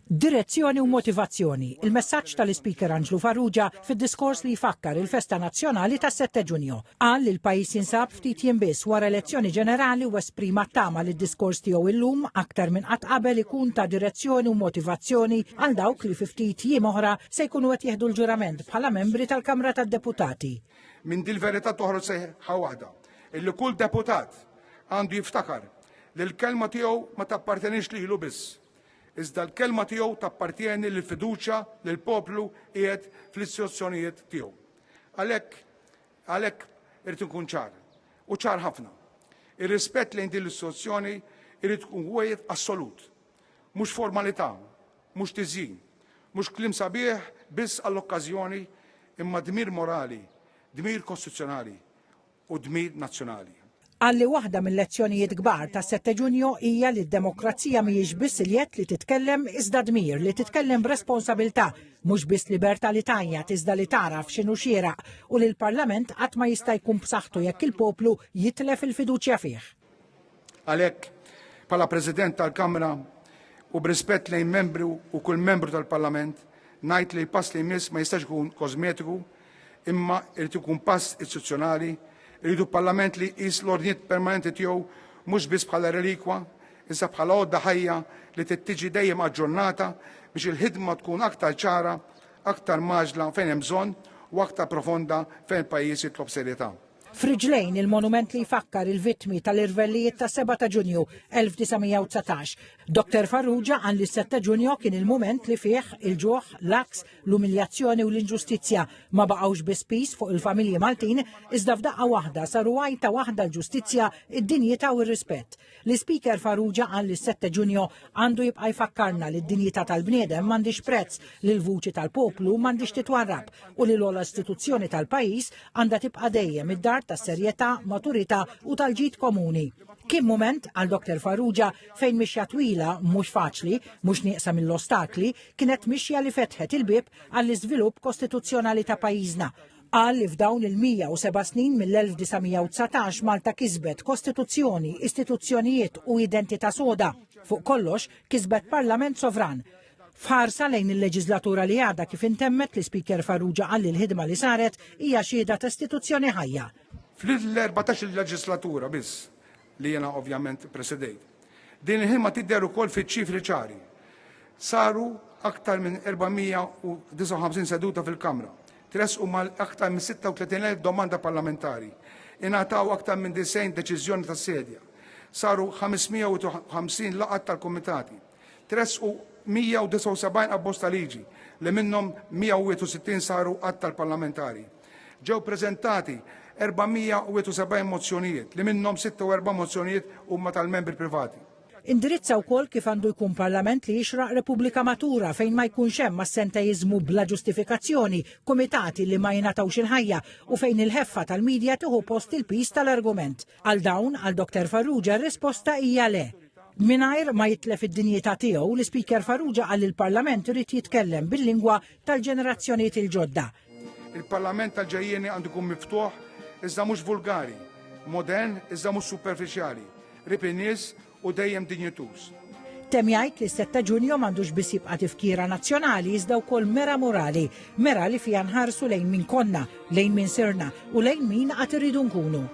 Direzzjoni u motivazzjoni. Il-messaġġ tal-Speaker Anġlu Farrugia fid-diskors li jfakkar il-Festa Nazzjonali tas-7 Ġunju. Qal li l-pajjiż jinsab ftit jiem biss wara elezzjoni ġenerali u esprima tama li d-diskors tiegħu illum aktar minn qatt qabel ikun ta' direzzjoni u motivazzjoni għal dawk li fi ftit jiem oħra se jkunu qed jieħdu l-ġurament bħala membri tal-Kamra tad-Deputati. Min dil verità toħroġ sejħa waħda, illi kull deputat għandu jiftakar li l-kelma tiegħu ma tappartenix lilu biss. Iżda l-kelma tiegħu tappartieni lil fiduċja lil poplu qiegħed fl-istituzzjonijiet tiegħu. Għalhekk irid ikun ċar u ċar ħafna. Ir-rispett lejn din l-istituzzjoni irid ikun wieħed assolut. Mhux formalità, mhux tiżjin, mhux kliem sabiħ biss għall-okkażjoni imma dmir morali, dmir kostituzzjonali u dmir nazzjonali. Għalli waħda mill-lezzjonijiet kbar ta' 7 Ġunju hija li d-demokrazija mhijiex biss iljet li titkellem iżda dmir, li titkellem b'responsabilità, mhux biss libertà li tajjat iżda li taraf x'inhu xieraq u li l-Parlament qatt ma jista' jkun b'saħħtu jekk il-poplu jitlef il-fiduċja fih. Għalhekk, bħala President tal-Kamra u b'rispett lejn membru u kull membru tal-Parlament, ngħid li l-pass li jmiss ma jistax ikun kosmetiku imma irid ikun pass istituzzjonali. Rridu parlament li jqis l-ordnijiet permanenti tiegħu mhux biss bħala relikwa, iżda bħala għodda ħajja li tittiġi dejjem aġġornata biex il-ħidma tkun aktar ċara, aktar maġla fejn hemm bżonn u aktar profonda fejn il-pajjiż jitlob serjetà. Friġlejn il-monument li jfakkar il-vittmi tal-irvellijiet ta' 7 ta' Ġunju 1919. Dr. Farrugia għal li 7 Ġunju kien il-moment li fih il-ġuħ, l-aks, l-umiljazzjoni u l-inġustizzja ma baqgħux biss pis fuq il-familji Maltin iżda f'daqqa waħda saru għajta waħda l-ġustizzja, id-dinjità u r-rispett. L-Speaker Farrugia għal li 7 Ġunju għandu jibqa' jfakkarna li d-dinjità tal-bniedem m'għandix prezz, li l-vuċi tal-poplu m'għandix titwarrab u li l-ogħla istituzzjoni tal-pajjiż għandha tibqa' dejjem id-dar tas-serjetà, maturità u tal-ġid komuni. Kien mument għal Dr. Farrugia fejn mixja twila mhux faċli, mhux nieqsa mill-ostakli, kienet mixja li fetħet il-bib għall-iżvilupp kostituzzjonali ta' pajjiżna. Qal li f'dawn il-107 snin mill-1919 Malta kisbet kostituzzjoni, istituzzjonijiet u identità soda. Fuq kollox kisbet parlament sovran. F'ħarsa lejn il-leġislatura li għadha kif intemmet li Speaker Farrugia qal li l-ħidma li saret hija xhieda ta' istituzzjoni ħajja. Fl-14 leġislatura biss li jiena ovvjament presedejt. Din il-ħidma tidher ukoll fiċ-ċifri ċari. Saru aktar minn 459 seduta fil-Kamra. Tresqu mal aktar minn 36,000 domanda parlamentari. Ingħataw aktar minn 90 deċiżjoni tas sedja. Saru 550 laqgħat tal-kumitati. Tresqu 179 abbozz ta' liġi li minnhom 161 saru qatt tal-parlamentari. Ġew preżentati 471 mozzjonijiet li minnhom 46 mozzjonijiet huma tal-membri privati. Indirizza wkoll kif għandu jkun parlament li jixraq Repubblika matura fejn ma jkunx hemm assentejiżmu bla ġustifikazzjoni, kumitati li ma jingħatawx il-ħajja u fejn il-ħeffa tal-midja tieħu post il-pis tal-argument. Għal dawn għal Dr. Farrugia r-risposta hija le. Mingħajr ma jitlef id-dinjità tiegħu, l-Speaker Farrugia għal il-Parlament irid jitkellem bil-lingwa tal-ġenerazzjonijiet il-ġodda. Il-Parlament tal-ġejjieni għandu jkun miftuħ iżda mhux vulgari, modern iżda mhux superfiċjali, ripiniż u dejjem dinjituż. Tem jgħid li 7 Ġunju m'għandux biss jibqa' tifkira nazzjonali iżda wkoll mera morali, mera li fiha nħarsu lejn min konna, lejn min sirna u lejn min qatt irridu nkunu.